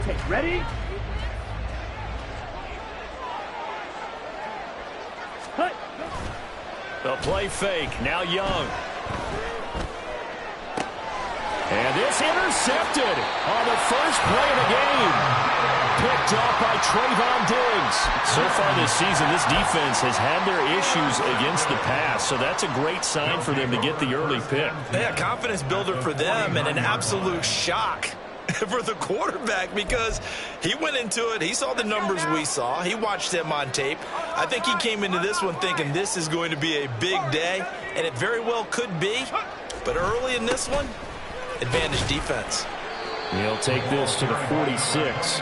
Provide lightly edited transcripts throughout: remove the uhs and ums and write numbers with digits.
Okay, ready? Cut. The play fake. Now Young. And this intercepted on the first play of the game. Picked off by Trayvon Diggs. So far this season, this defense has had their issues against the pass, so that's a great sign for them to get the early pick. Yeah, confidence builder for them and an absolute shock for the quarterback because he went into it. He saw the numbers we saw. He watched them on tape. I think he came into this one thinking this is going to be a big day, and it very well could be. But early in this one, advantage defense. He'll take this to the 46.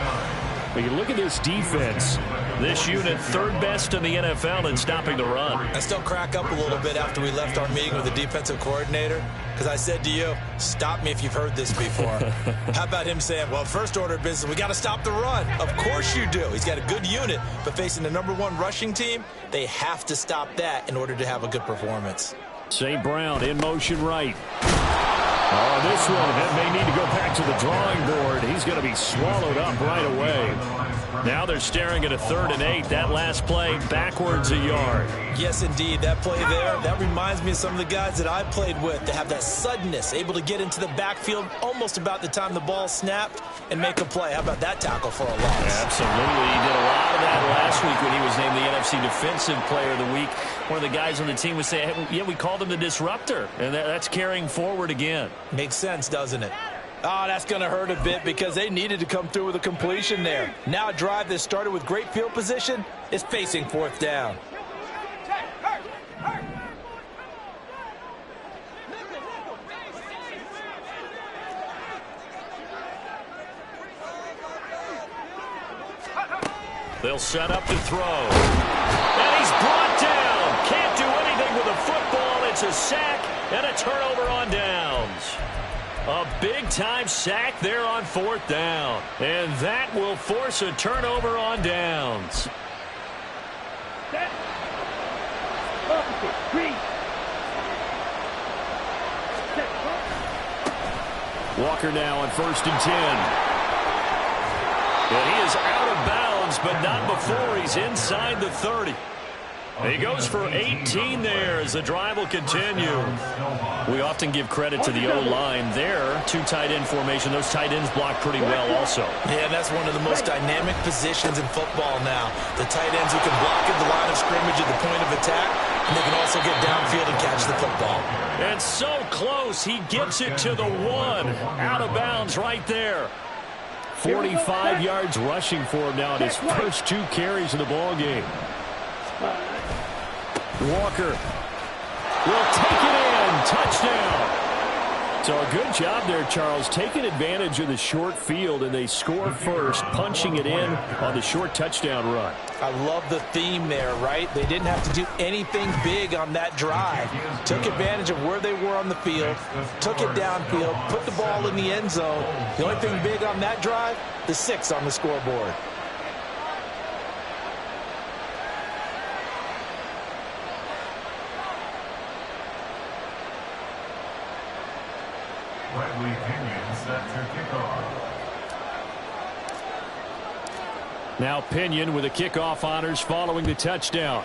But you look at this defense. This unit, third best in the NFL in stopping the run. I still crack up a little bit after we left our meeting with the defensive coordinator because I said to you, stop me if you've heard this before. How about him saying, well, first order of business, we got to stop the run. Of course you do. He's got a good unit, but facing the #1 rushing team, they have to stop that in order to have a good performance. St. Brown in motion right. Oh, this one may need to go back to the drawing board. He's going to be swallowed up right away. Now they're staring at a 3rd and 8. That last play backwards a yard. Yes, indeed. That play there, that reminds me of some of the guys that I played with. They have that suddenness, able to get into the backfield almost about the time the ball snapped and make a play. How about that tackle for a loss? Absolutely. He did a lot of that last week when he was named the NFC Defensive Player of the Week. One of the guys on the team was saying, hey, yeah, we called him the disruptor, and that's carrying forward again. Makes sense, doesn't it? Oh, that's going to hurt a bit because they needed to come through with a completion there. Now a drive that started with great field position is facing 4th down. They'll set up to throw. And he's brought down. Can't do anything with a football. It's a sack and a turnover on downs. A big-time sack there on 4th down. And that will force a turnover on downs. Walker now on 1st and 10. And he is out of bounds, but not before he's inside the 30. He goes for 18 there as the drive will continue. We often give credit to the O-line there. 2 tight end formation. Those tight ends block pretty well also. Yeah, that's one of the most dynamic positions in football now. The tight ends who can block at the line of scrimmage at the point of attack, and they can also get downfield and catch the football. And so close. He gets it to the 1. Out of bounds right there. 45 yards rushing for him now in his first 2 carries in the ballgame. Walker will take it in. Touchdown. So a good job there, Charles, taking advantage of the short field, and they score first, punching it in on the short touchdown run. I love the theme there, right? They didn't have to do anything big on that drive. Took advantage of where they were on the field, took it downfield, put the ball in the end zone. The only thing big on that drive, the 6 on the scoreboard. Now Pinion with the kickoff honors following the touchdown.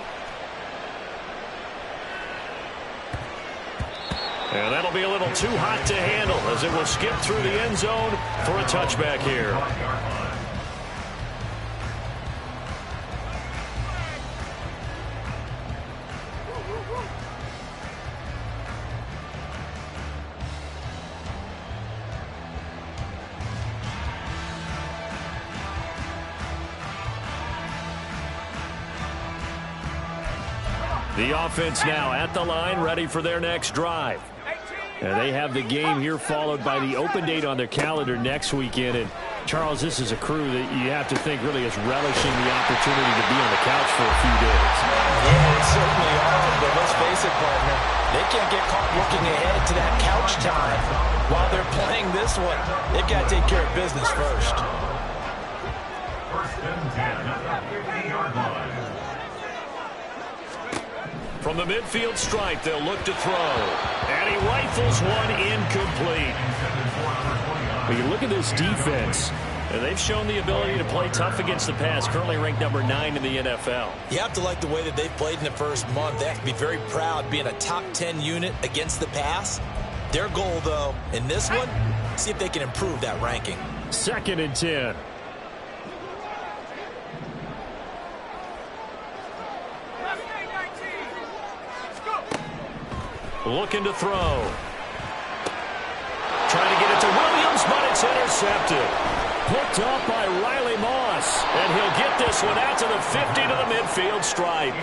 And that'll be a little too hot to handle as it will skip through the end zone for a touchback here. The offense now at the line, ready for their next drive. And they have the game here followed by the open date on their calendar next weekend. And, Charles, this is a crew that you have to think really is relishing the opportunity to be on the couch for a few days. Yeah, they certainly are. But let's face it, partner, they can't get caught looking ahead to that couch time while they're playing this one. They've got to take care of business first. First and 10 at the 50-yard line. From the midfield stripe, they'll look to throw. And he rifles one incomplete. When you look at this defense, And they've shown the ability to play tough against the pass, currently ranked number 9 in the NFL. You have to like the way that they've played in the first month. They have to be very proud being a top 10 unit against the pass. Their goal, though, in this one, see if they can improve that ranking. 2nd and 10. Looking to throw. Trying to get it to Williams, but it's intercepted. Picked up by Riley Moss. And he'll get this one out to the 50 to the midfield stripe.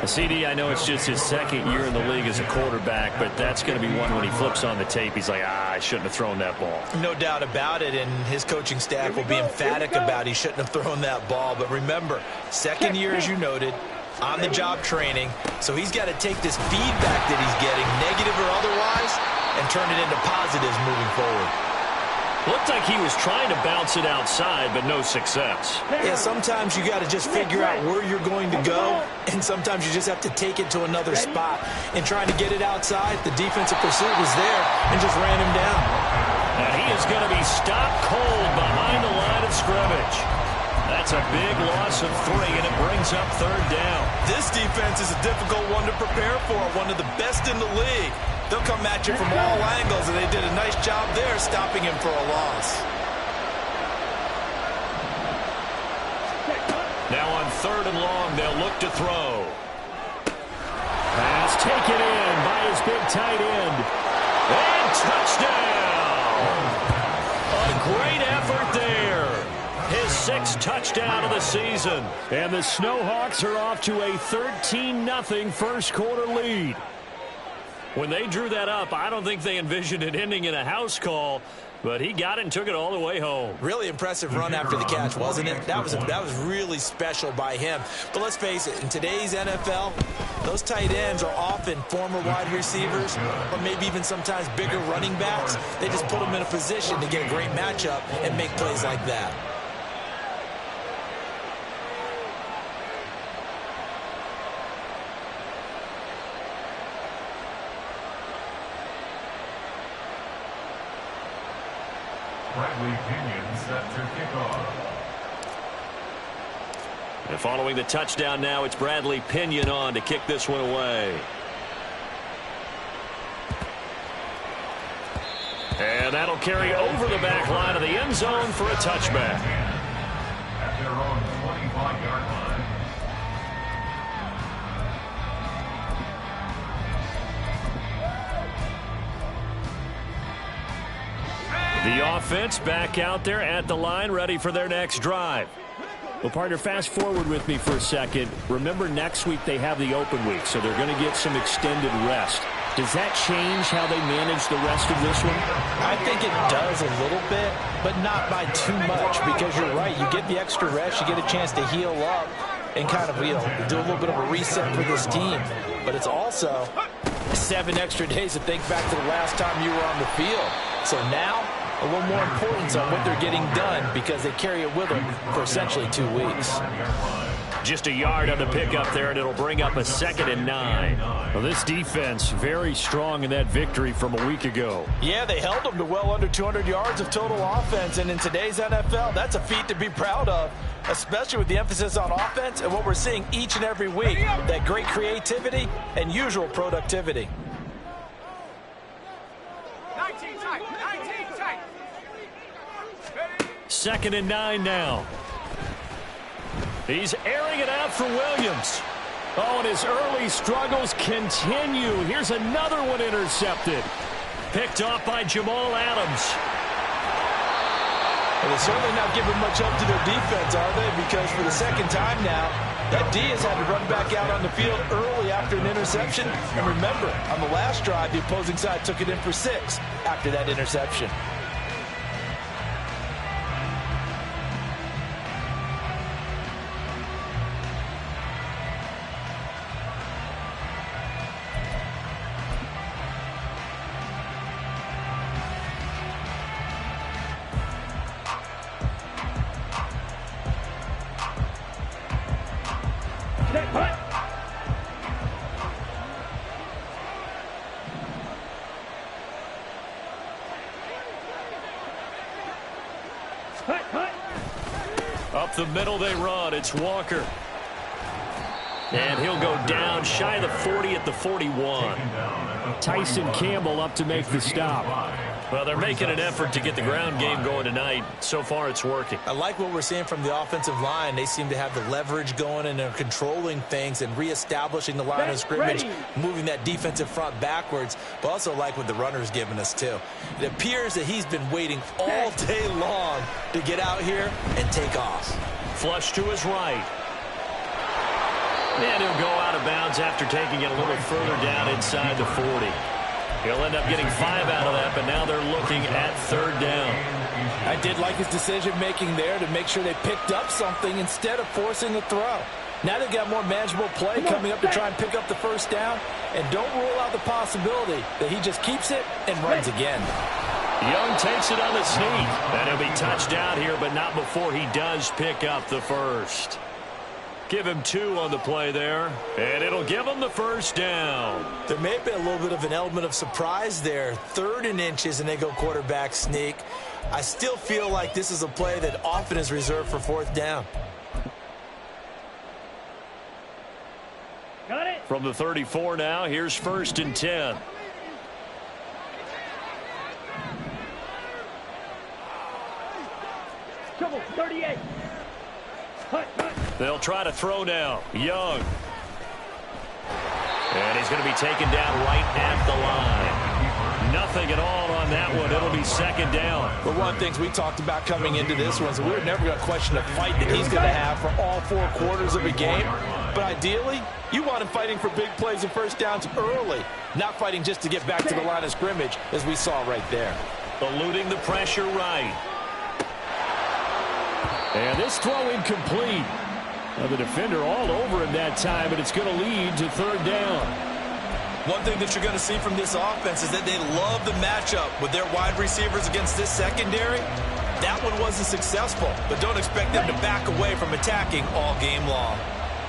CD, I know it's just his 2nd year in the league as a quarterback, but that's going to be one when he flips on the tape. He's like, I shouldn't have thrown that ball. No doubt about it, and his coaching staff will be emphatic about he shouldn't have thrown that ball. But remember, 2nd year, as you noted, on-the-job training, so he's got to take this feedback that he's getting, negative or otherwise, and turn it into positives moving forward. Looked like he was trying to bounce it outside, but no success. Yeah, sometimes you got to just figure out where you're going to go, and sometimes you just have to take it to another spot. And trying to get it outside, the defensive pursuit was there and just ran him down. And he is going to be stopped cold behind the line of scrimmage. That's a big loss of 3, and it brings up 3rd down. This defense is a difficult one to prepare for, one of the best in the league. They'll come at you from all angles, and they did a nice job there stopping him for a loss. Now on 3rd and long, they'll look to throw. Pass taken in by his big tight end. And touchdown! A great effort there. His 6th touchdown of the season. And the Snowhawks are off to a 13-0 first quarter lead. When they drew that up, I don't think they envisioned it ending in a house call, but he got it and took it all the way home. Really impressive run after the catch, wasn't it? That was really special by him. But let's face it, in today's NFL, those tight ends are often former wide receivers or maybe even sometimes bigger running backs. They just put them in a position to get a great matchup and make plays like that. Bradley Pinion set to kick off. And following the touchdown now, it's Bradley Pinion on to kick this one away. And that'll carry over the back line of the end zone for a touchback. At their own 25-yard line. The offense back out there at the line, ready for their next drive. Well, partner, fast forward with me for a second. Remember, next week they have the open week, so they're going to get some extended rest. Does that change how they manage the rest of this one? I think it does a little bit, but not by too much, because you're right. You get the extra rest, you get a chance to heal up and kind of, do a little bit of a reset for this team. But it's also 7 extra days to think back to the last time you were on the field. So now, a little more importance on what they're getting done because they carry it with them for essentially 2 weeks. Just a yard on the pickup there, and it'll bring up a 2nd and 9. Well, this defense very strong in that victory from a week ago. Yeah, they held them to well under 200 yards of total offense, and in today's NFL, that's a feat to be proud of, especially with the emphasis on offense and what we're seeing each and every week, that great creativity and usual productivity. 19 tight, 19 tight. 2nd and 9 now. He's airing it out for Williams. Oh, and his early struggles continue. Here's another one intercepted. Picked off by Jamal Adams. And they're certainly not giving much up to their defense, are they? Because for the second time now, that D has had to run back out on the field early after an interception. And remember, on the last drive, the opposing side took it in for 6 after that interception. Up the middle they run. It's Walker. And he'll go down shy of the 40 at the 41. Tyson Campbell up to make the stop. Well, they're making an effort to get the ground game going tonight. So far, it's working. I like what we're seeing from the offensive line. They seem to have the leverage going, and they're controlling things and reestablishing the line of scrimmage, moving that defensive front backwards, but also like what the runner's giving us, too. It appears that he's been waiting all day long to get out here and take off. Flush to his right. And he'll go out of bounds after taking it a little further down inside the 40. He'll end up getting 5 out of that, but now they're looking at 3rd down. I did like his decision-making there to make sure they picked up something instead of forcing a throw. Now they've got more manageable play coming up to try and pick up the 1st down, and don't rule out the possibility that he just keeps it and runs again. Young takes it on the sneak, and he'll be touched out here, but not before he does pick up the 1st. Give him 2 on the play there, and it'll give him the 1st down. There may have been a little bit of an element of surprise there. 3rd and inches, and they go quarterback sneak. I still feel like this is a play that often is reserved for 4th down. Got it. From the 34 now, here's 1st and 10. Trouble, 38. They'll try to throw now. Young. And he's going to be taken down right at the line. Nothing at all on that one. It'll be 2nd down. But one of the things we talked about coming into this one is we were never going to question the fight that he's going to have for all 4 quarters of a game. But ideally, you want him fighting for big plays and 1st downs early, not fighting just to get back to the line of scrimmage, as we saw right there. Eluding the pressure right. And this throw incomplete. Well, the defender all over him that time, but it's going to lead to 3rd down. One thing that you're going to see from this offense is that they love the matchup with their wide receivers against this secondary. That one wasn't successful, but don't expect them to back away from attacking all game long.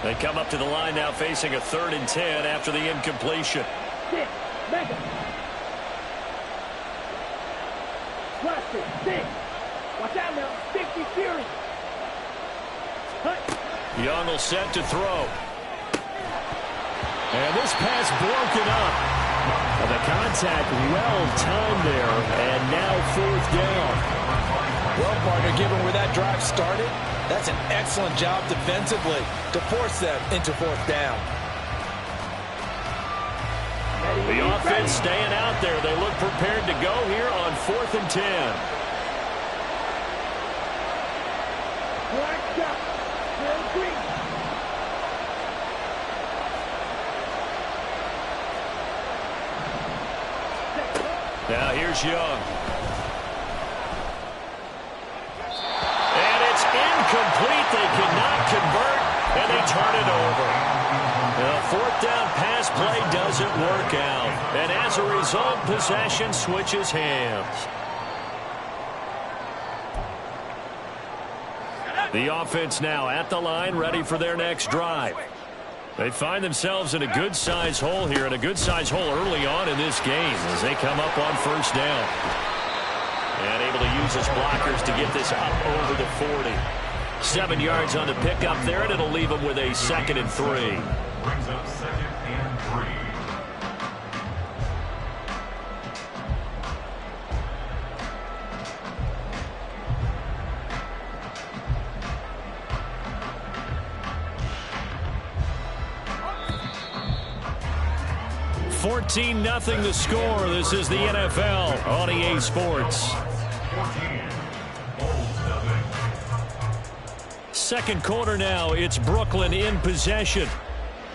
They come up to the line now facing a 3rd and 10 after the incompletion. Six, back up. Cluster, 6. Watch out now, 50 Fury. Young will set to throw. And this pass broken up. Well, the contact well timed there, and now 4th down. Well, partner, given where that drive started, that's an excellent job defensively to force them into 4th down. The offense staying out there. They look prepared to go here on 4th and 10. Now here's Young. And it's incomplete. They cannot convert, and they turn it over. The 4th down pass play doesn't work out. And as a result, possession switches hands. The offense now at the line, ready for their next drive. They find themselves in a good-sized hole here, and a good-sized hole early on in this game as they come up on 1st down. And able to use his blockers to get this up over the 40. 7 yards on the pickup there, and it'll leave them with a 2nd and 3. Brings up 2nd and 3. $14-0 the score. This is the NFL on EA Sports. 2nd quarter now. It's Brooklyn in possession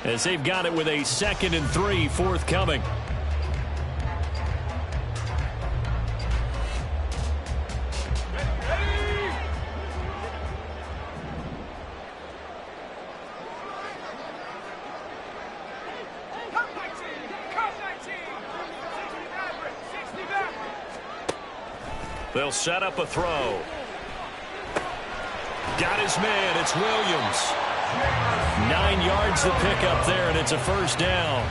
as they've got it with a 2nd and 3 forthcoming. They'll set up a throw. Got his man. It's Williams. 9 yards to pick up there, and it's a 1st down.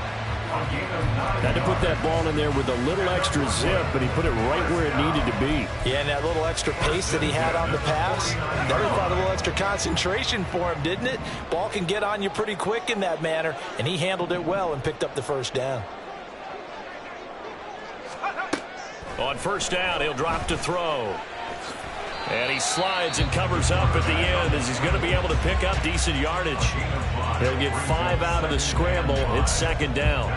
Had to put that ball in there with a little extra zip, but he put it right where it needed to be. Yeah, and that little extra pace that he had on the pass, that required a little extra concentration for him, didn't it? Ball can get on you pretty quick in that manner, and he handled it well and picked up the first down. On first down, he'll drop to throw. And he slides and covers up at the end as he's going to be able to pick up decent yardage. He'll get 5 out of the scramble. It's second down.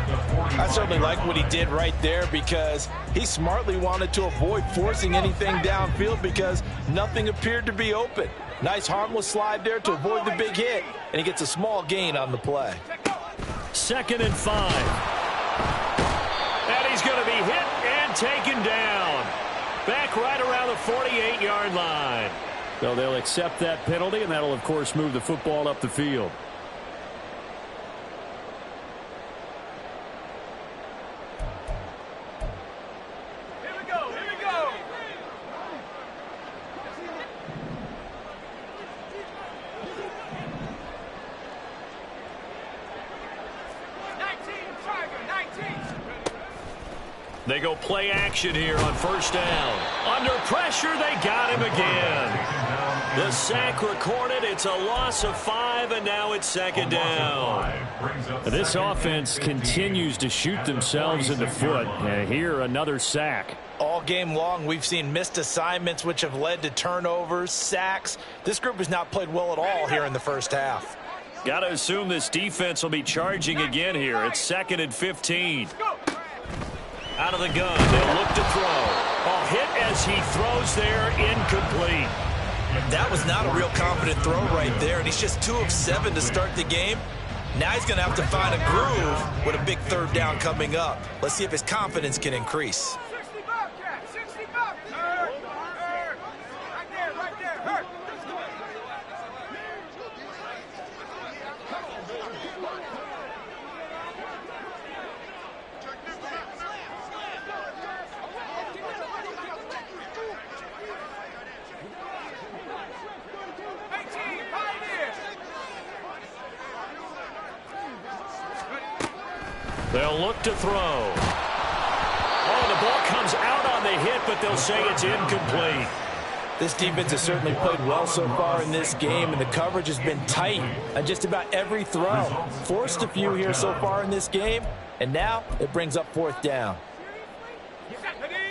I certainly like what he did right there because he smartly wanted to avoid forcing anything downfield because nothing appeared to be open. Nice harmless slide there to avoid the big hit, and he gets a small gain on the play. 2nd and 5. And he's going to be hit and taken down. Back right around the 48-yard line. So they'll accept that penalty, and that'll, of course, move the football up the field. Here we go, here we go. They go play action here on first down. Under pressure, they got him again. The sack recorded. It's a loss of 5, and now it's second down. This offense continues to shoot themselves in the foot. And here, another sack. All game long, we've seen missed assignments which have led to turnovers, sacks. This group has not played well at all here in the first half. Got to assume this defense will be charging again here. It's 2nd and 15. Out of the gun, they'll look to throw. A hit as he throws there, incomplete. That was not a real confident throw right there, and he's just 2 of 7 to start the game. Now he's going to have to find a groove with a big third down coming up. Let's see if his confidence can increase. 60 Bobcat, 60 Bobcat. Right there, right there. Hurt. They'll look to throw. Oh, the ball comes out on the hit, but they'll say it's incomplete. This defense has certainly played well so far in this game, and the coverage has been tight on just about every throw. Forced a few here so far in this game, and now it brings up 4th down.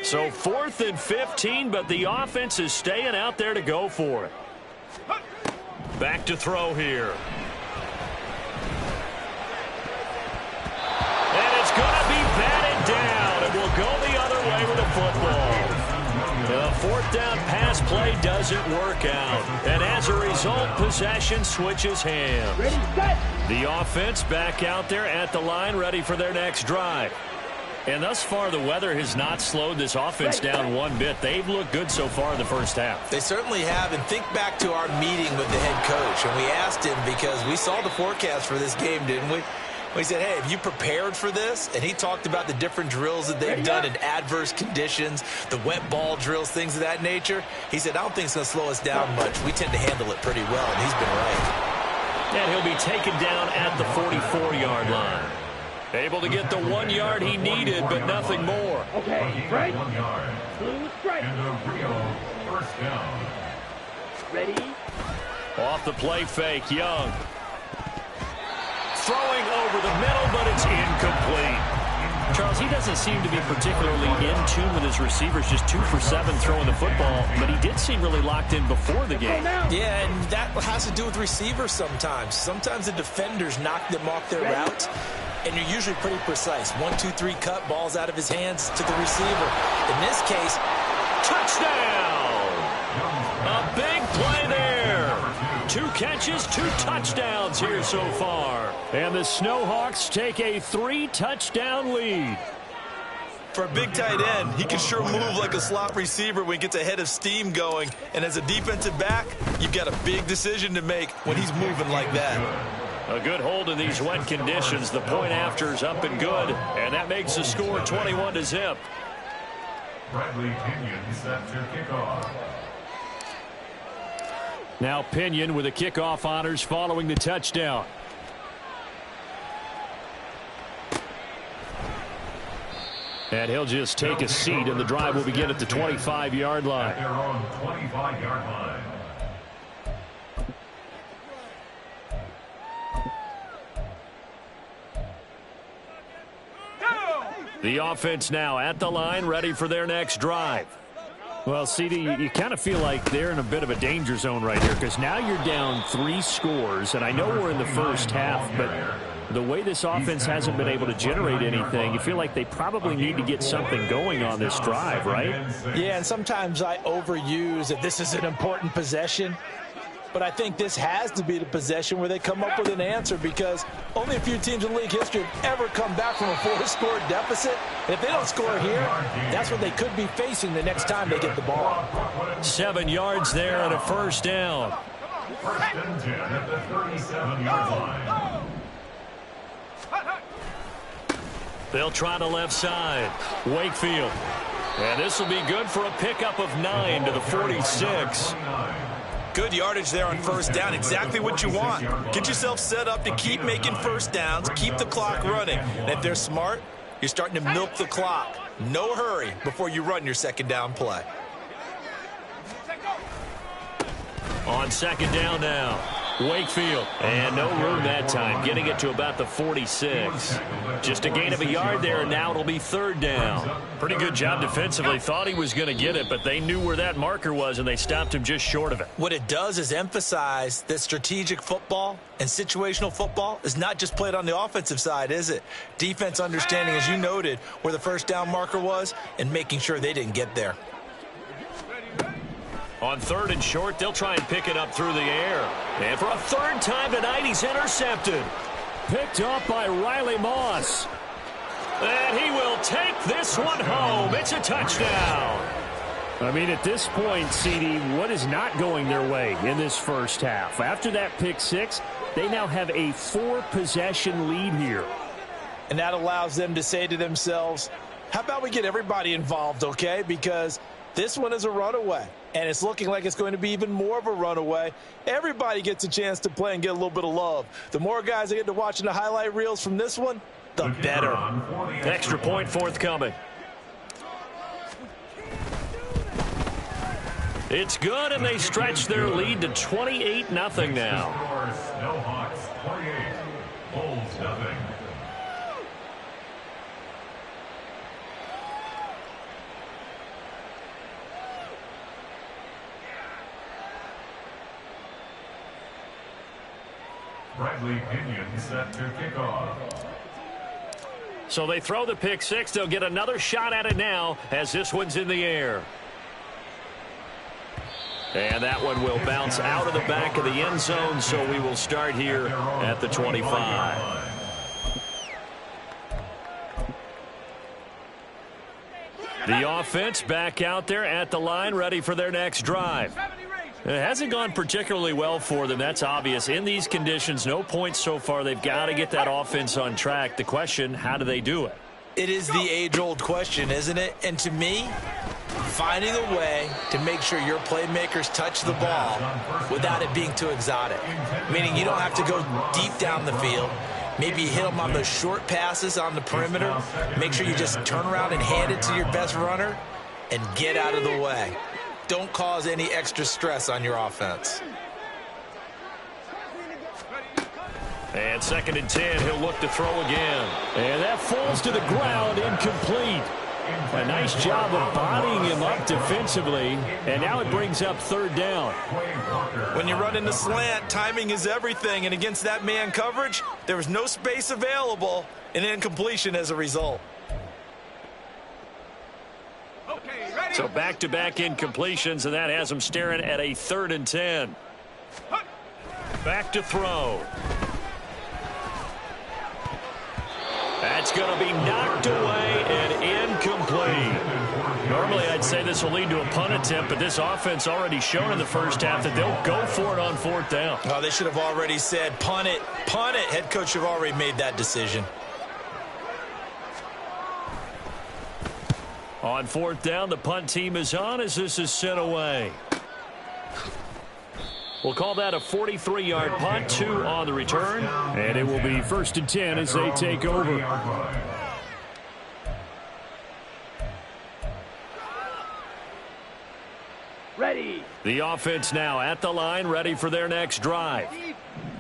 So 4th and 15, but the offense is staying out there to go for it. Back to throw here. And it's going to be batted down. It will go the other way with the football. The 4th down pass play doesn't work out. And as a result, possession switches hands. The offense back out there at the line, ready for their next drive. And thus far, the weather has not slowed this offense down one bit. They've looked good so far in the first half. They certainly have. And think back to our meeting with the head coach. And we asked him, because we saw the forecast for this game, didn't we? We said, hey, have you prepared for this? And he talked about the different drills that they've done in adverse conditions, the wet ball drills, things of that nature. He said, I don't think it's going to slow us down much. We tend to handle it pretty well, and he's been right. And he'll be taken down at the 44-yard line. Able to get the 1 yard he needed, but nothing more. Okay, right. 1 yard. And a real first down. Ready? Off the play fake, Young. Throwing over the middle, but it's incomplete. Charles, he doesn't seem to be particularly in tune with his receivers, just 2 for 7 throwing the football, but he did seem really locked in before the game. Yeah, and that has to do with receivers sometimes. Sometimes the defenders knock them off their route, and you're usually pretty precise. 1, 2, 3 cut, balls out of his hands to the receiver. In this case, touchdown! A big play there. 2 catches, 2 touchdowns here so far. And the Snowhawks take a 3-touchdown lead. for a big tight end, he can sure move like a slot receiver when he gets a head of steam going. And as a defensive back, you've got a big decision to make when he's moving like that. A good hold in these wet conditions. The point after is up and good, and that makes the score 21-0. Bradley Pinion set to kickoff. Now Pinion with the kickoff honors following the touchdown. And he'll just take a seat, and the drive will begin at the 25-yard line. At their own 25-yard line. The offense now at the line, ready for their next drive. Well, CD, you kind of feel like they're in a bit of a danger zone right here because now you're down 3 scores, and I know we're in the first half, but the way this offense hasn't been able to generate anything, you feel like they probably need to get something going on this drive, right? Yeah, and sometimes I overuse that this is an important possession. But I think this has to be the possession where they come up with an answer because only a few teams in league history have ever come back from a 4-score deficit. And if they don't score here, that's what they could be facing the next time they get the ball. 7 yards there and a first down. First and 10 at the 37-yard line. They'll try the left side. Wakefield. And this will be good for a pickup of 9 to the 46. Good yardage there on first down. Exactly what you want. Get yourself set up to keep making first downs, keep the clock running. And if they're smart, you're starting to milk the clock. No hurry before you run your second down play. On second down now. Wakefield. And no room that time, getting it to about the 46. Just a gain of a yard there, and now it'll be third down. Pretty good job defensively. Thought he was going to get it, but they knew where that marker was, and they stopped him just short of it. What it does is emphasize that strategic football and situational football is not just played on the offensive side, is it? Defense understanding, as you noted, where the first down marker was and making sure they didn't get there. On third and short, they'll try and pick it up through the air. And for a third time tonight, he's intercepted. Picked up by Riley Moss. And he will take this one home. It's a touchdown. I mean, at this point, CD, what is not going their way in this first half? After that pick 6, they now have a 4-possession lead here. And that allows them to say to themselves, how about we get everybody involved, okay? Because this one is a runaway, and it's looking like it's going to be even more of a runaway. Everybody gets a chance to play and get a little bit of love. The more guys that get to watching the highlight reels from this one, the better. Extra point forthcoming. It's good, and they stretch their lead to 28-0 now. Snowhawks 28, Bulls nothing. Bradley Pinion set to kick off. So they throw the pick 6. They'll get another shot at it now as this one's in the air. And that one will bounce out of the back of the end zone, so we will start here at the 25. The offense back out there at the line, ready for their next drive. It hasn't gone particularly well for them. That's obvious. In these conditions, no points so far. They've got to get that offense on track. The question, how do they do it? It is the age-old question, isn't it? And to me, finding a way to make sure your playmakers touch the ball without it being too exotic. Meaning you don't have to go deep down the field. Maybe you hit them on those short passes on the perimeter. Make sure you just turn around and hand it to your best runner and get out of the way. Don't cause any extra stress on your offense. And second and 10, he'll look to throw again. And that falls to the ground, incomplete. A nice job of bodying him up defensively, and now it brings up third down. When you run into slant, timing is everything, and against that man coverage, there was no space available, and incompletion as a result. So back-to-back incompletions, and that has them staring at a third and 10. Back to throw. That's going to be knocked away and incomplete. Normally I'd say this will lead to a punt attempt, but this offense already shown in the first half that they'll go for it on fourth down. Oh, they should have already said punt it, punt it. Head coach should have already made that decision. On fourth down, the punt team is on as this is sent away. We'll call that a 43-yard punt, 2 on the return. And it will be first and 10 as they take over. The offense now at the line, ready for their next drive.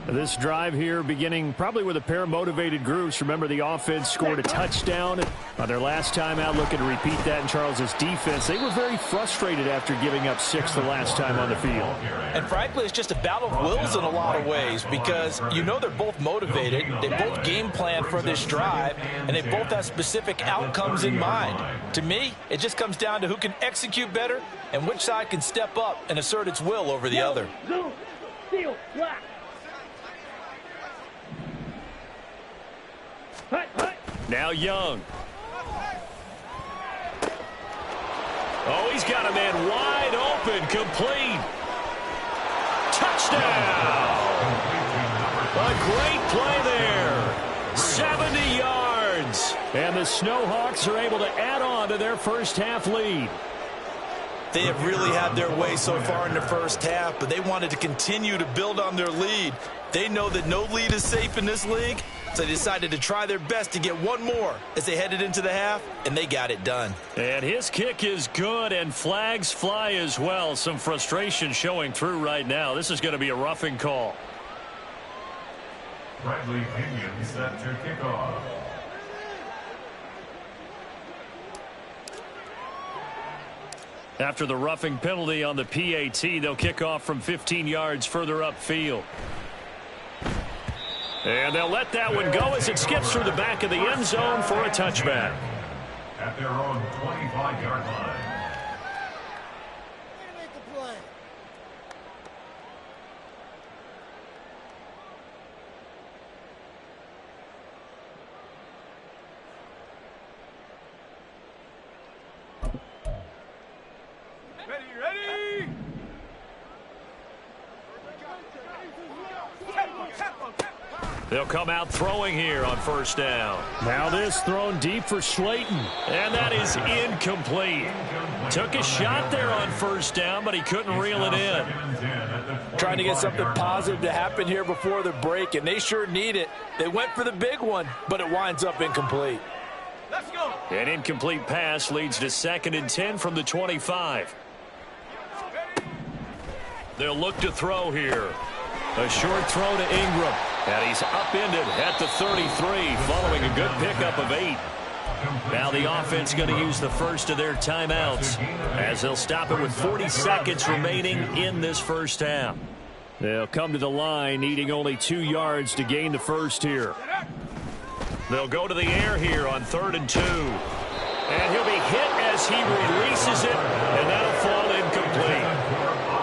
This drive here beginning probably with a pair of motivated groups. Remember, the offense scored a touchdown on their last time out, looking to repeat that in Charles's defense. They were very frustrated after giving up 6 the last time on the field. And frankly, it's just a battle of wills in a lot of ways because you know they're both motivated. They both game plan for this drive, and they both have specific outcomes in mind. To me, it just comes down to who can execute better and which side can step up and assert its will over the other. Now Young. Oh, he's got a man wide open, complete. Touchdown! A great play there. 70 yards. And the Snowhawks are able to add on to their first half lead. They have really had their way so far in the first half, but they wanted to continue to build on their lead. They know that no lead is safe in this league, so they decided to try their best to get one more as they headed into the half, and they got it done. And his kick is good, and flags fly as well. Some frustration showing through right now. This is going to be a roughing call. Bradley Pinion set to kick off. After the roughing penalty on the PAT, they'll kick off from 15 yards further upfield. And they'll let that one go as it skips through the back of the end zone for a touchback. At their own 25-yard line. Ready! They'll come out throwing here on first down. Now this thrown deep for Slayton. And that is incomplete. Took a shot there on first down, but he couldn't reel it in. Trying to get something positive to happen here before the break, and they sure need it. They went for the big one, but it winds up incomplete. Let's go. An incomplete pass leads to 2nd and 10 from the 25. They'll look to throw here. A short throw to Ingram. And he's upended at the 33 following a good pickup of 8. Now the offense going to use the first of their timeouts as they'll stop it with 40 seconds remaining in this first half. They'll come to the line needing only 2 yards to gain the first here. They'll go to the air here on 3rd and 2. And he'll be hit as he releases it, and that'll fall incomplete.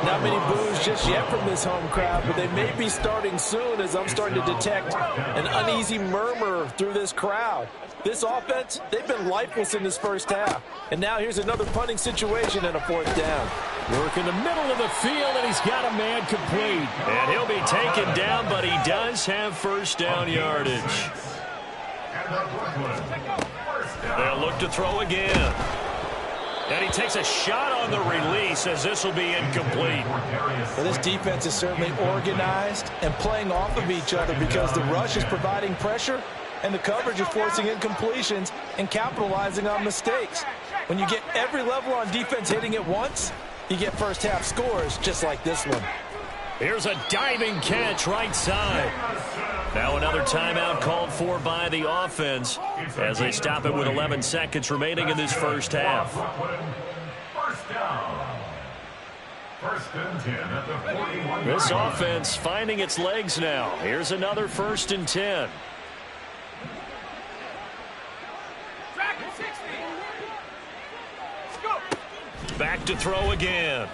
Not many boos just yet from this home crowd, but they may be starting soon as I'm starting to detect an uneasy murmur through this crowd. This offense, they've been lifeless in this first half. And now here's another punting situation and a 4th down. Work in the middle of the field, and he's got a man complete. And he'll be taken down, but he does have first down yardage. They'll look to throw again. And he takes a shot on the release as this will be incomplete. Well, this defense is certainly organized and playing off of each other because the rush is providing pressure and the coverage is forcing incompletions and capitalizing on mistakes. When you get every level on defense hitting at once, you get first half scores just like this one. Here's a diving catch right side. Now another timeout called for by the offense as they stop it with 11 seconds remaining in this first half. First down. 1st and 10 at the 41. This offense finding its legs now. Here's another 1st and 10. Track at 60. Let's go. Back to throw again.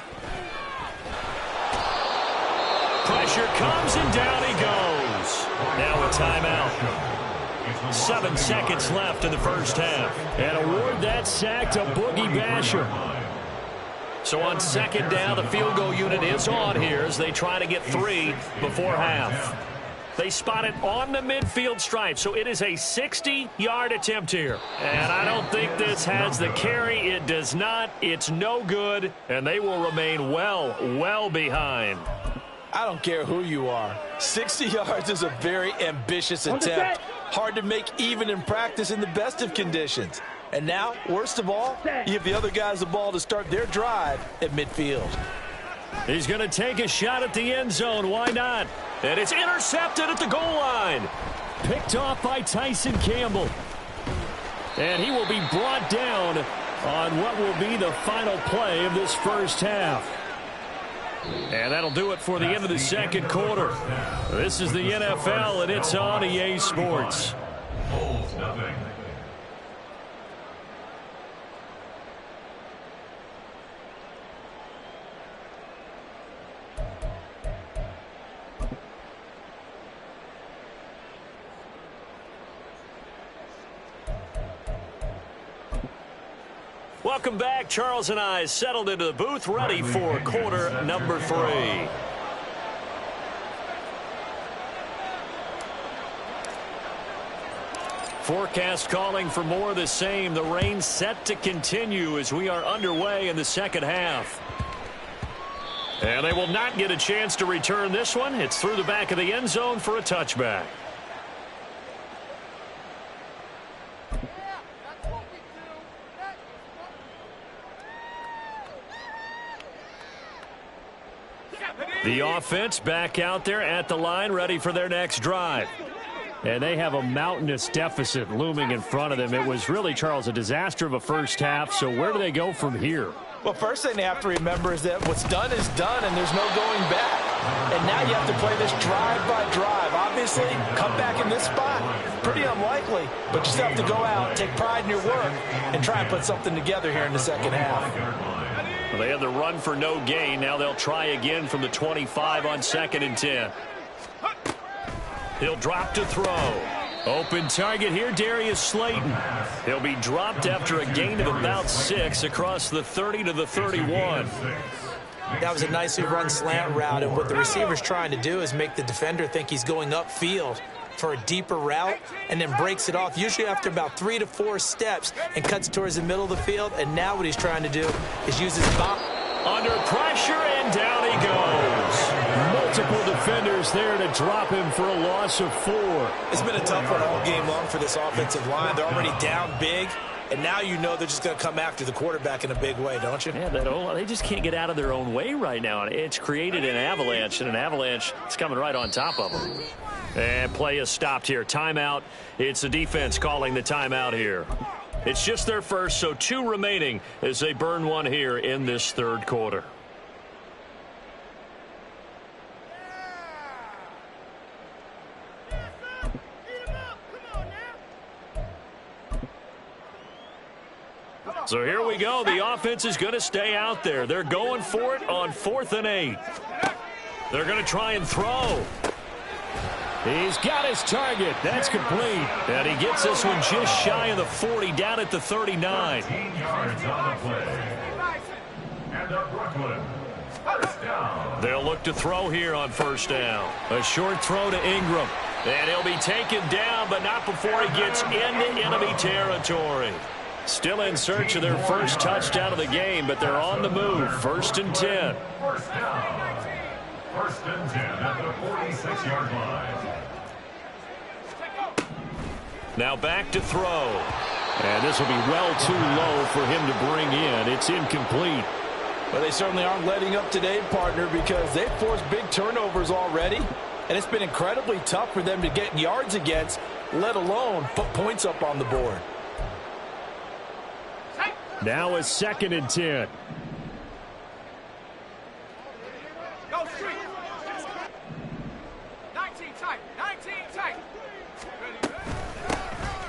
Pressure comes and down he goes. Now a timeout. 7 seconds left in the first half. And award that sack to Boogie Basham. So on 2nd down, the field goal unit is on here as they try to get 3 before half. They spot it on the midfield stripe, so it is a 60-yard attempt here. And I don't think this has the carry. It does not. It's no good, and they will remain well behind. I don't care who you are. 60 yards is a very ambitious attempt. Hard to make even in practice in the best of conditions. And now, worst of all, you give the other guys the ball to start their drive at midfield. He's going to take a shot at the end zone. Why not? And it's intercepted at the goal line. Picked off by Tyson Campbell. And he will be brought down on what will be the final play of this first half. And that'll do it for the end of the second quarter. This is the NFL, and it's on EA Sports. Bulls nothing. Welcome back. Charles and I settled into the booth, ready for quarter number 3. Forecast calling for more of the same. The rain set to continue as we are underway in the second half. And they will not get a chance to return this one. It's through the back of the end zone for a touchback. The offense back out there at the line, ready for their next drive. And they have a mountainous deficit looming in front of them. It was really, Charles, a disaster of a first half. So where do they go from here? Well, first thing they have to remember is that what's done is done, and there's no going back. And now you have to play this drive by drive. Obviously, come back in this spot, pretty unlikely. But you still have to go out, take pride in your work, and try and put something together here in the second half. Well, they had the run for no gain. Now they'll try again from the 25 on 2nd and 10. He'll drop to throw. Open target here, Darius Slayton. He'll be dropped after a gain of about 6 across the 30 to the 31. That was a nicely run slant route, and what the receiver's trying to do is make the defender think he's going upfield for a deeper route and then breaks it off, usually after about 3 to 4 steps, and cuts towards the middle of the field. And now what he's trying to do is use his body. Under pressure, and down he goes. Multiple defenders there to drop him for a loss of 4. It's been a tough one all game long for this offensive line. They're already down big, and now you know they're just going to come after the quarterback in a big way, don't you? Yeah, they just can't get out of their own way right now. It's created an avalanche, and an avalanche is coming right on top of them. And play is stopped here. Timeout. It's the defense calling the timeout here. It's just their first, so 2 remaining as they burn one here in this third quarter. So here we go. The offense is going to stay out there. They're going for it on 4th and 8. They're going to try and throw. He's got his target. That's complete. And he gets this one just shy of the 40, down at the 39. 13 yards on the play. And the Brooklyn first down. They'll look to throw here on first down. A short throw to Ingram. And he'll be taken down, but not before he gets into enemy territory. Still in search of their first touchdown of the game, but they're on the move. 1st and 10. First down. 1st and 10 at the 46-yard line. Now back to throw. And this will be well too low for him to bring in. It's incomplete. Well, they certainly aren't letting up today, partner, because they've forced big turnovers already. And it's been incredibly tough for them to get yards against, let alone put points up on the board. Now a 2nd and 10. Go street. 19 tight. 19 tight.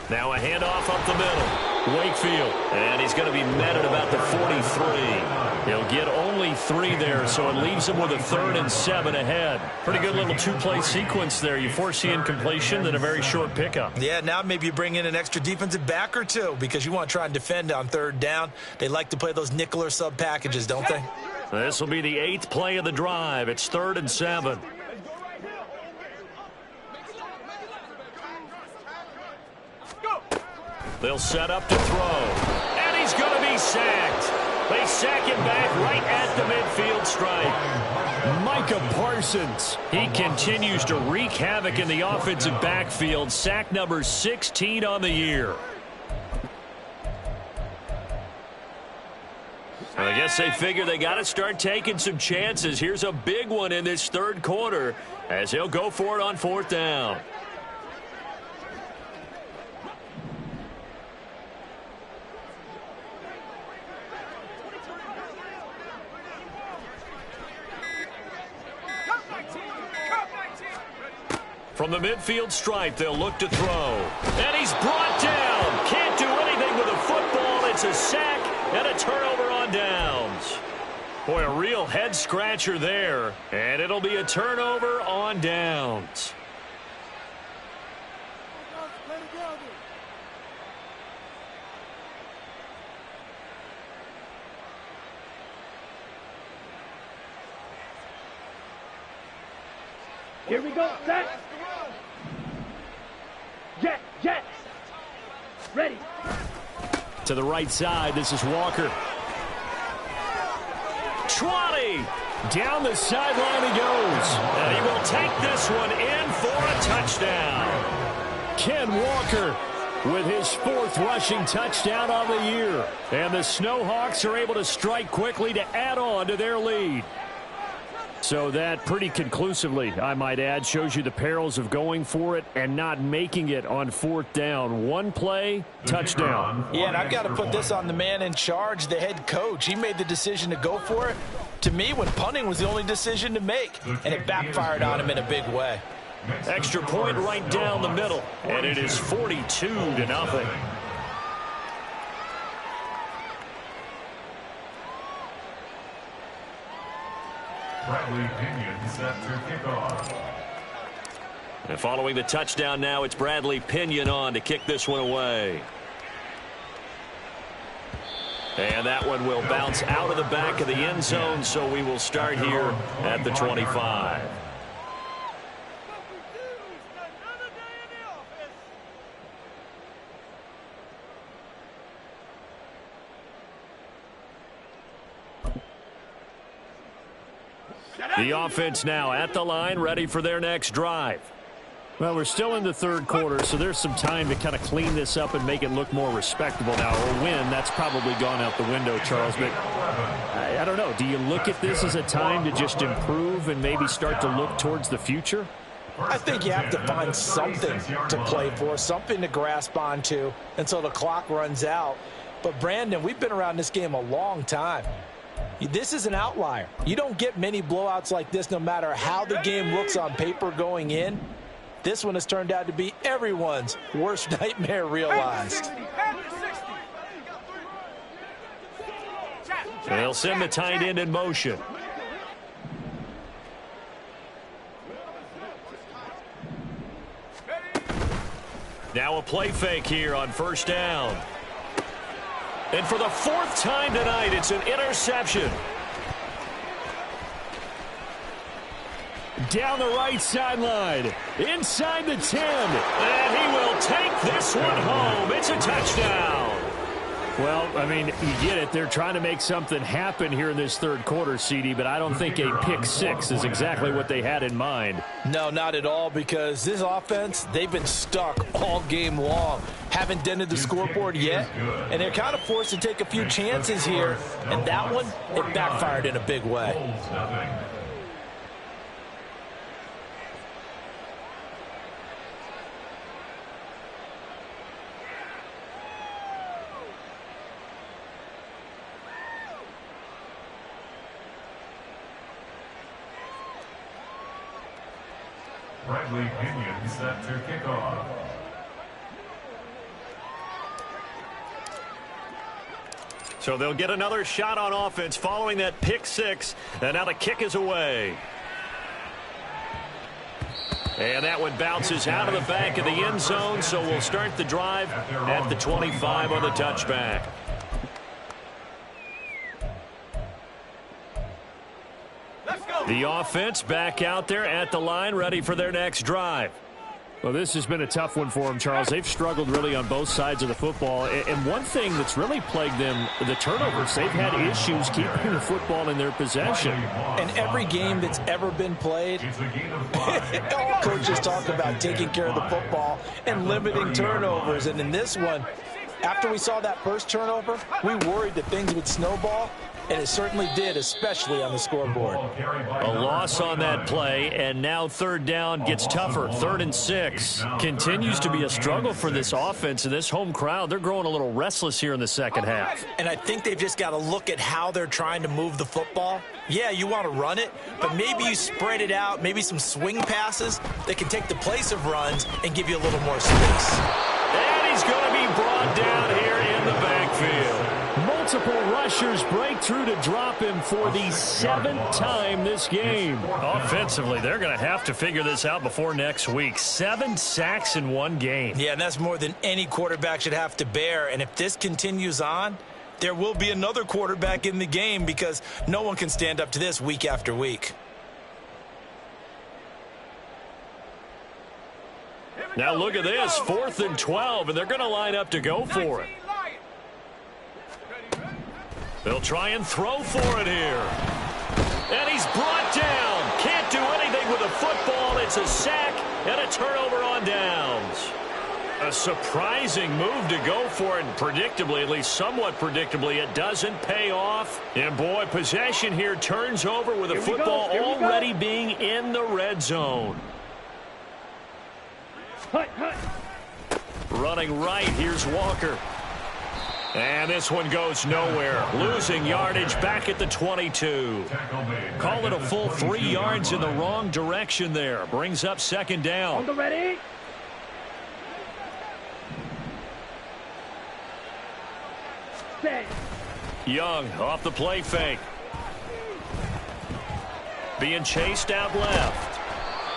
Now a handoff up the middle. Wakefield. And he's going to be met at about the 43. He'll get only 3 there, so it leaves him with a 3rd and 7 ahead. Pretty good little 2-play sequence there. You foresee incompletion, then a very short pickup. Yeah, now maybe you bring in an extra defensive back or 2 because you want to try and defend on 3rd down. They like to play those nickel or sub packages, don't they? This will be the 8th play of the drive. It's 3rd and 7. They'll set up to throw. And he's going to be sacked. They sack him back right at the midfield stripe. Micah Parsons. He continues to wreak havoc in the offensive backfield. Sack number 16 on the year. I guess they figure they got to start taking some chances. Here's a big one in this third quarter as he'll go for it on 4th down. From the midfield stripe, they'll look to throw. And he's brought down. Can't do anything with a football. It's a sack and a turnover on downs. Boy, a real head-scratcher there. And it'll be a turnover on downs. Here we go, set. Jets. Ready. To the right side, this is Walker. Schwally. Down the sideline he goes. And he will take this one in for a touchdown. Ken Walker with his 4th rushing touchdown on the year. And the Snowhawks are able to strike quickly to add on to their lead. So that pretty conclusively, I might add, shows you the perils of going for it and not making it on 4th down. One play, touchdown. Yeah, and I've got to put this on the man in charge, the head coach. He made the decision to go for it. To me, when punting was the only decision to make, and it backfired on him in a big way. Extra point right down the middle, and it is 42-0. Bradley Pinion set to kick off. And following the touchdown now, it's Bradley Pinion on to kick this one away. And that one will bounce out of the back of the end zone, so we will start here at the 25. The offense now at the line, ready for their next drive. Well, we're still in the third quarter, so there's some time to kind of clean this up and make it look more respectable now. Or win, that's probably gone out the window, Charles. But I don't know. Do you look at this as a time to just improve and maybe start to look towards the future? I think you have to find something to play for, something to grasp onto until the clock runs out. But, Brandon, we've been around this game a long time. This is an outlier. You don't get many blowouts like this no matter how the game looks on paper going in. This one has turned out to be everyone's worst nightmare realized. They'll send the tight end in motion. Now a play fake here on 1st down. And for the 4th time tonight, it's an interception. Down the right sideline, inside the 10. And he will take this one home. It's a touchdown. Well, I mean, you get it. They're trying to make something happen here in this third quarter, CD, but I don't think a pick six is exactly what they had in mind. No, not at all, because this offense, they've been stuck all game long. Haven't dented the scoreboard yet, and they're kind of forced to take a few chances here, and that one, it backfired in a big way. Bradley Pinion set to kick off. So they'll get another shot on offense following that pick six, and now the kick is away. And that one bounces out of the back of the end zone, so we'll start the drive at the 25 on the touchback. The offense back out there at the line, ready for their next drive. Well, this has been a tough one for them, Charles. They've struggled really on both sides of the football. And one thing that's really plagued them, the turnovers. They've had issues keeping the football in their possession. And every game that's ever been played, all coaches talk about taking care of the football and limiting turnovers. And in this one, after we saw that first turnover, we worried that things would snowball. and it certainly did, especially on the scoreboard. A loss on that play, and now third down gets tougher. 3rd and 6. Continues to be a struggle for this offense and this home crowd. They're growing a little restless here in the second half. And I think they've just got to look at how they're trying to move the football. Yeah, you want to run it, but maybe you spread it out, maybe some swing passes that can take the place of runs and give you a little more space. And he's going to be brought down here in the backfield. Multiple rushers break through to drop him for the 7th time this game. Offensively, they're going to have to figure this out before next week. 7 sacks in one game. Yeah, and that's more than any quarterback should have to bear. And if this continues on, there will be another quarterback in the game because no one can stand up to this week after week. Now look at this, 4th and 12, and they're going to line up to go for it. They'll try and throw for it here. And he's brought down. Can't do anything with the football. It's a sack and a turnover on downs. A surprising move to go for it, and predictably, at least somewhat predictably, it doesn't pay off. And boy, possession here turns over with the football already being in the red zone. Running right, here's Walker. And this one goes nowhere. Losing yardage back at the 22. Call it a full 3 yards in the wrong direction there. Brings up 2nd down. On the ready. Set. Young off the play fake. Being chased out left.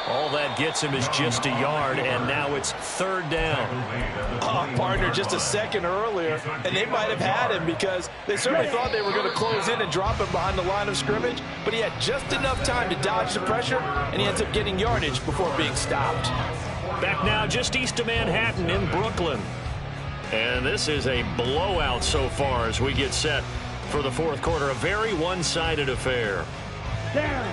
All that gets him is just a yard, and now it's 3rd down. Partner, just a second earlier, and they might have had him because they certainly thought they were going to close in and drop him behind the line of scrimmage, but he had just enough time to dodge the pressure, and he ends up getting yardage before being stopped. Back now just east of Manhattan in Brooklyn. And this is a blowout so far as we get set for the 4th quarter. A very one-sided affair.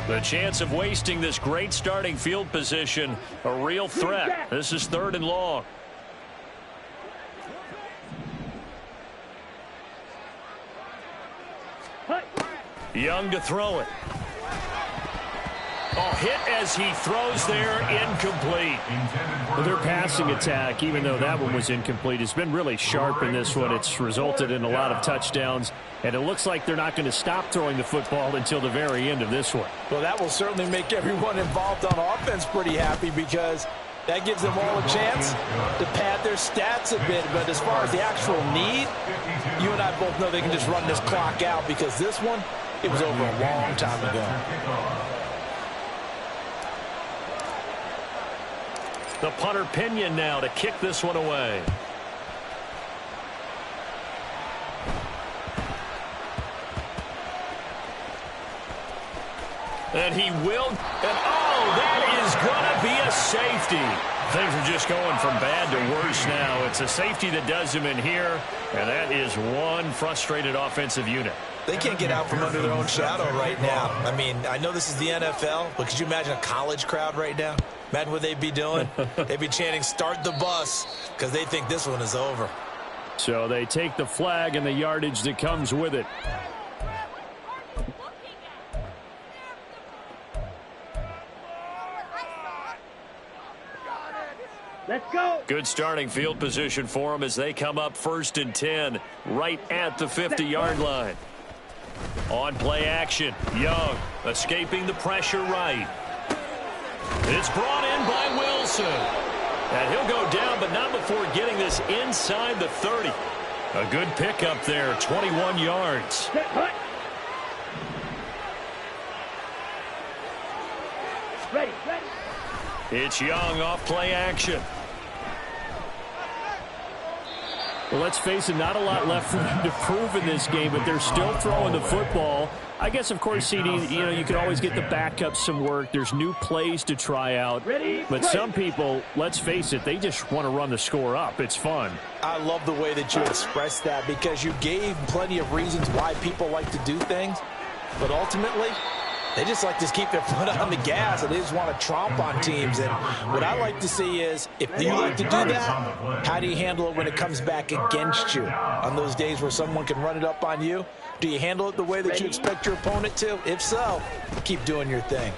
The chance of wasting this great starting field position, a real threat. This is 3rd and long. Young to throw it. Oh, hit as he throws there, incomplete. Well, their passing attack, even though that one was incomplete, has been really sharp in this one. It's resulted in a lot of touchdowns, and it looks like they're not going to stop throwing the football until the very end of this one. Well, that will certainly make everyone involved on offense pretty happy because that gives them all a chance to pad their stats a bit. But as far as the actual need, you and I both know they can just run this clock out because this one, it was over a long time ago. The punter Pinion now to kick this one away. And he will. And oh, that is going to be a safety. Things are just going from bad to worse now. It's a safety that does him in here, and that is one frustrated offensive unit. They can't get out from under their own shadow right now. I mean, I know this is the NFL, but could you imagine a college crowd right now? Imagine what they'd be doing. They'd be chanting, "Start the bus," because they think this one is over. So they take the flag and the yardage that comes with it. Let's go. Good starting field position for them as they come up 1st and 10 right at the 50-yard line. On play action, Young escaping the pressure right. It's brought in by Wilson. And he'll go down, but not before getting this inside the 30. A good pickup there, 21 yards. Ready. It's Young off play action. Well, let's face it, not a lot left for them to prove in this game, but they're still throwing the football. I guess, of course, CD, you can always get the backups some work. There's new plays to try out. But some people, let's face it, they just want to run the score up. It's fun. I love the way that you expressed that because you gave plenty of reasons why people like to do things. But ultimately, They just like to keep their foot on the gas, and they just want to tromp on teams. And what I like to see is, if you like to do that, how do you handle it when it comes back against you? On those days where someone can run it up on you, do you handle it the way that you expect your opponent to? If so, keep doing your thing.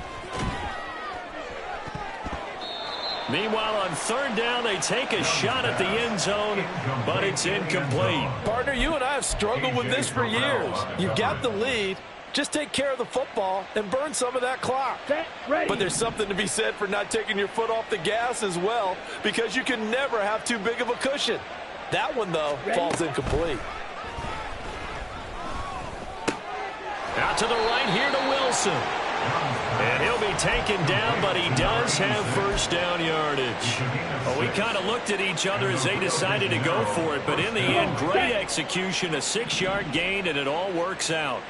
Meanwhile, on third down, they take a shot at the end zone, but it's incomplete. Partner, you and I have struggled with this for years. You've got the lead. Just take care of the football and burn some of that clock. But there's something to be said for not taking your foot off the gas as well, because you can never have too big of a cushion. That one, though, falls incomplete. Out to the right here to Wilson. And he'll be taken down, but he does have first down yardage. Well, we kind of looked at each other as they decided to go for it, but in the end, great execution, a 6-yard gain, and it all works out.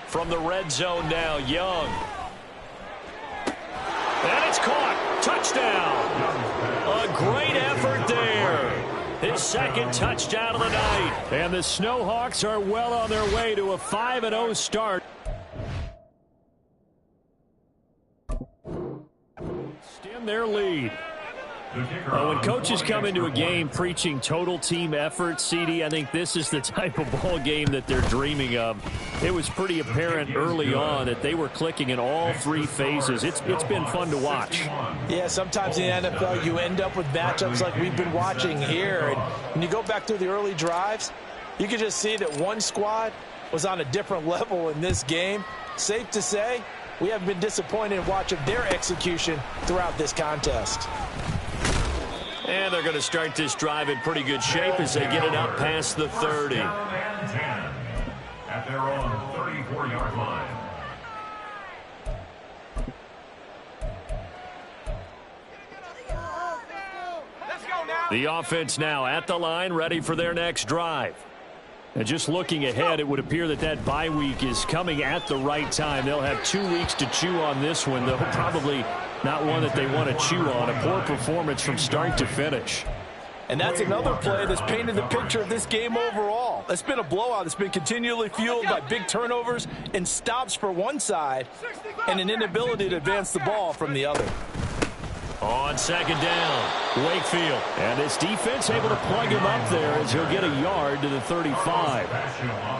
From the red zone now, Young. And it's caught. Touchdown. A great effort there. His second touchdown of the night. And the Snowhawks are well on their way to a 5-0 start. Extend their lead. When coaches come into a game preaching total team effort, CD, I think this is the type of ball game that they're dreaming of. It was pretty apparent early on that they were clicking in all three phases. It's been fun to watch. Yeah, sometimes in the NFL you end up with matchups like we've been watching here. And when you go back through the early drives, you can just see that one squad was on a different level in this game. Safe to say, we haven't been disappointed in watching their execution throughout this contest. And they're going to start this drive in pretty good shape as they get it up past the 30. At their own 34-yard line. Let's go now. The offense now at the line, ready for their next drive. And just looking ahead, it would appear that that bye week is coming at the right time. They'll have 2 weeks to chew on this one, though probably not one that they want to chew on. A poor performance from start to finish. And that's another play that's painted the picture of this game overall. It's been a blowout. It's been continually fueled by big turnovers and stops for one side and an inability to advance the ball from the other. On second down, Wakefield. And this defense able to plug him up there as he'll get a yard to the 35.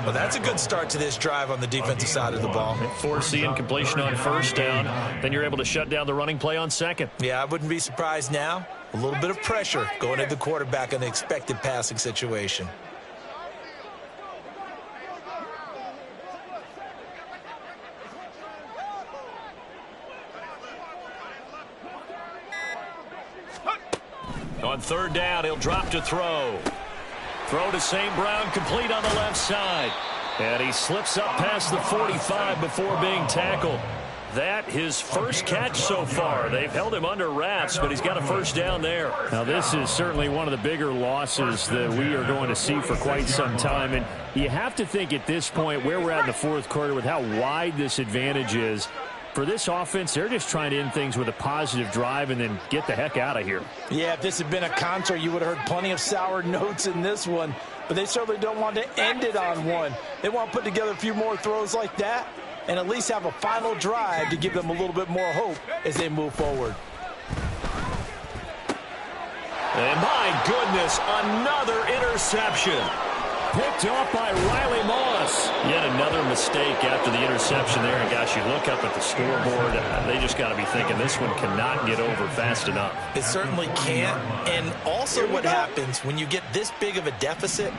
Well, that's a good start to this drive on the defensive side of the ball. Force the incompletion on first down. Then you're able to shut down the running play on second. Yeah, I wouldn't be surprised now. A little bit of pressure going at the quarterback in the expected passing situation. On third down, he'll drop to throw. Throw to St. Brown, complete on the left side. And he slips up past the 45 before being tackled. That his first catch so far. They've held him under wraps, but he's got a first down there. Now, this is certainly one of the bigger losses that we are going to see for quite some time. And you have to think at this point where we're at in the fourth quarter with how wide this advantage is. For this offense, they're just trying to end things with a positive drive and then get the heck out of here. Yeah, if this had been a concert, you would have heard plenty of sour notes in this one. But they certainly don't want to end it on one. They want to put together a few more throws like that and at least have a final drive to give them a little bit more hope as they move forward. And my goodness, another interception. Picked off by Riley Moss. Yet another mistake after the interception there. And gosh, you look up at the scoreboard, they just got to be thinking this one cannot get over fast enough. It certainly can't. And also what happens when you get this big of a deficit,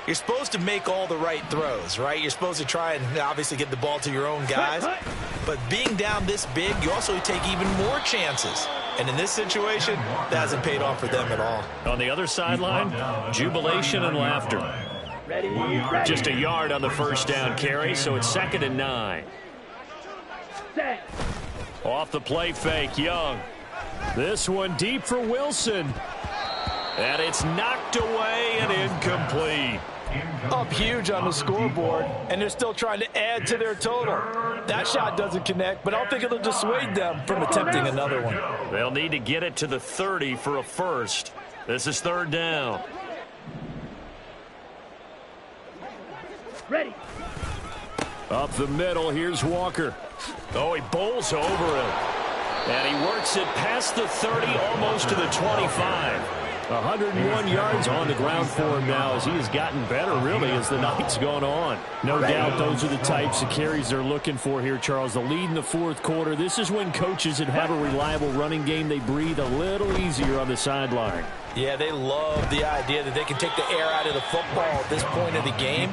you're supposed to make all the right throws, right? You're supposed to try and obviously get the ball to your own guys. But being down this big, you also take even more chances. And in this situation, that hasn't paid off for them at all. On the other sideline, jubilation and laughter. Ready. Just a yard on the first down carry, so it's 2nd and 9. Set. Off the play fake, Young. This one deep for Wilson. And it's knocked away and incomplete. Up huge on the scoreboard, and they're still trying to add to their total. That shot doesn't connect, but I don't think it'll dissuade them from attempting another one. They'll need to get it to the 30 for a first. This is 3rd down. Ready. Up the middle, here's Walker. Oh, he bowls over him. And he works it past the 30, almost to the 25. 101 yards on the ground for him now as he has gotten better, really, as the night's gone on. No doubt those are the types of carries they're looking for here, Charles. The lead in the fourth quarter. This is when coaches that have a reliable running game, they breathe a little easier on the sideline. Yeah, they love the idea that they can take the air out of the football at this point of the game.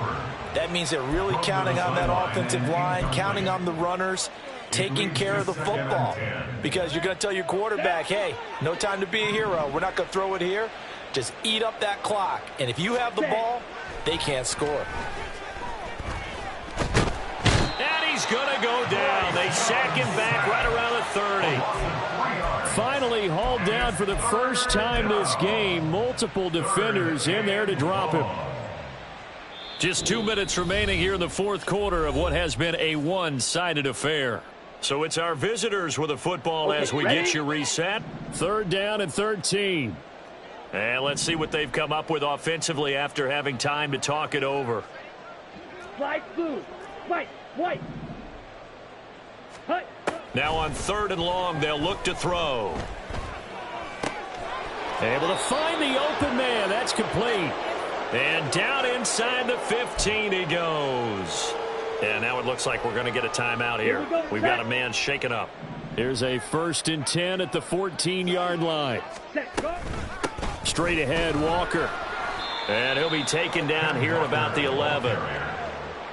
That means they're really counting on that offensive line, counting on the runners, taking care of the football. Because you're going to tell your quarterback, hey, no time to be a hero. We're not going to throw it here. Just eat up that clock. And if you have the ball, they can't score. And he's going to go down. They sack him back right around the 30. Finally hauled down for the first time this game. Multiple defenders in there to drop him. Just 2 minutes remaining here in the fourth quarter of what has been a one-sided affair. So it's our visitors with the football as we get you reset. 3rd down and 13. And let's see what they've come up with offensively after having time to talk it over. Slide blue. White. White. Hut. Now on 3rd and long, they'll look to throw. Able to find the open man. That's complete. And down inside the 15 he goes. And now it looks like we're going to get a timeout here. We've got a man shaken up. Here's a 1st and 10 at the 14-yard line. Straight ahead, Walker. And he'll be taken down here at about the 11.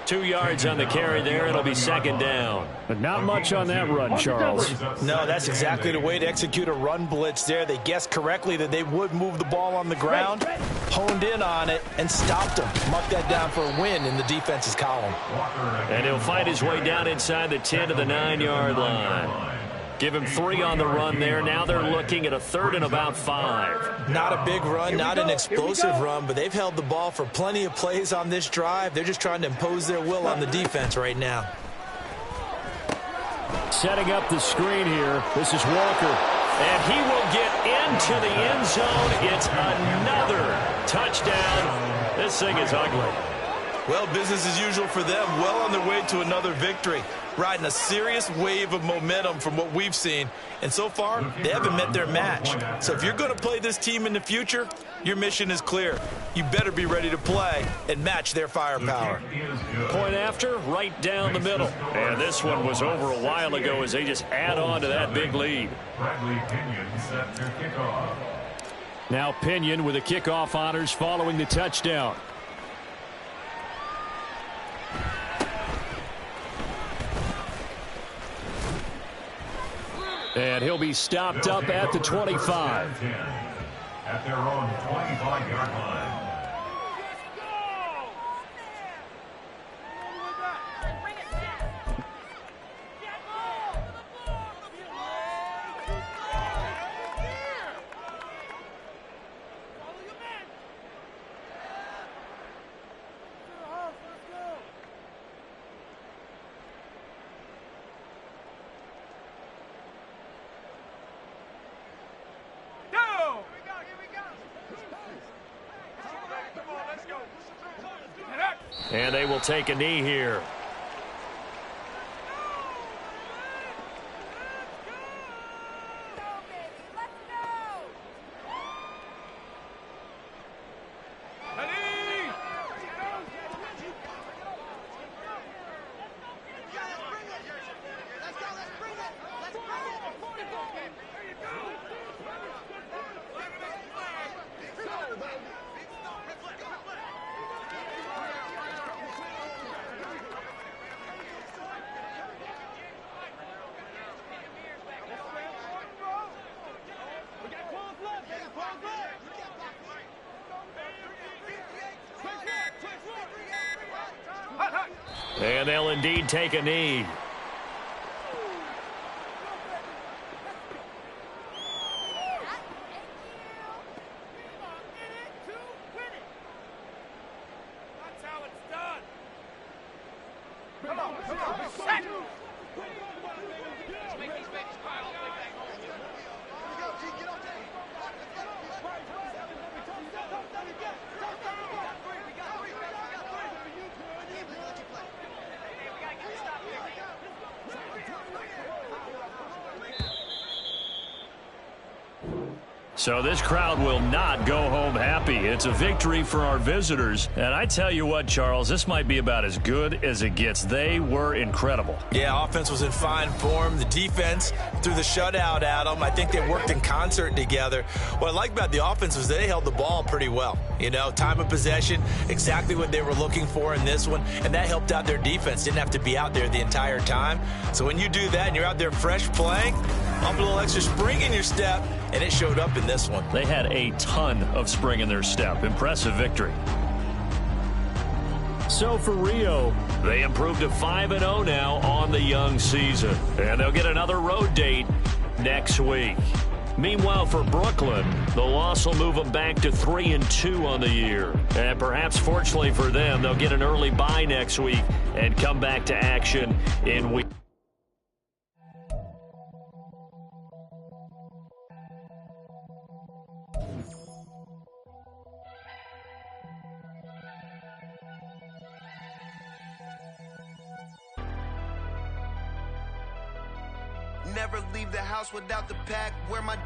2 yards on the carry there. It'll be 2nd down. But not much on that run, Charles. No, that's exactly the way to execute a run blitz there. They guessed correctly that they would move the ball on the ground, honed in on it, and stopped them. Mark that down for a win in the defense's column. And he'll find his way down inside the 10 to the 9-yard line. Give him 3 on the run there. Now they're looking at a 3rd and about 5. Not a big run, not an explosive run, but they've held the ball for plenty of plays on this drive. They're just trying to impose their will on the defense right now. Setting up the screen here. This is Walker. And he will get into the end zone. It's another touchdown. This thing is ugly. Well, business as usual for them. Well on their way to another victory. Riding a serious wave of momentum from what we've seen. And so far, they haven't met their match. So if you're going to play this team in the future, your mission is clear. You better be ready to play and match their firepower. Point after, right down the middle. And this one was over a while ago as they just add on to that big lead. Now Pinion with the kickoff honors following the touchdown. And he'll be stopped up at the 25. At their own 25-yard line. And they will take a knee here. And they'll indeed take a knee. So this crowd will not go home happy. It's a victory for our visitors. And I tell you what, Charles, this might be about as good as it gets. They were incredible. Yeah, offense was in fine form. The defense threw the shutout at them. I think they worked in concert together. What I like about the offense was they held the ball pretty well. You know, time of possession, exactly what they were looking for in this one. And that helped out their defense. Didn't have to be out there the entire time. So when you do that and you're out there fresh playing, pump a little extra spring in your step, and it showed up in this one. They had a ton of spring in their step. Impressive victory. So for Rio, they improved to 5-0 now on the young season. And they'll get another road date next week. Meanwhile, for Brooklyn, the loss will move them back to 3-2 on the year. And perhaps fortunately for them, they'll get an early bye next week and come back to action in week. Never leave the house without the pack. Where my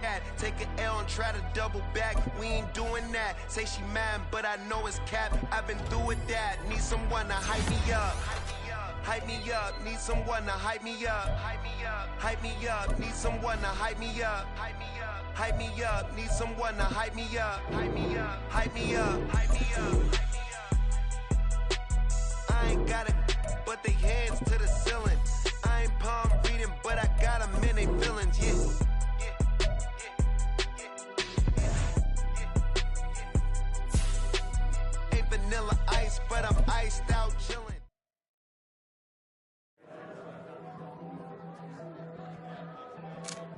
at? Take an L and try to double back. We ain't doing that. Say she mad, but I know it's cap. I've been through with that. Need someone to hype me up. Hype me up. Need someone to hype me up. Hype me up. Hype me up. Need someone to hype me up. Hype me up. Hype me up. Need someone to hype me up. Hype me up. Hype me up. Hype me up. I ain't got it, but they hands to the ceiling. I ain't palm reading, but I got 'em in they feelings, yeah.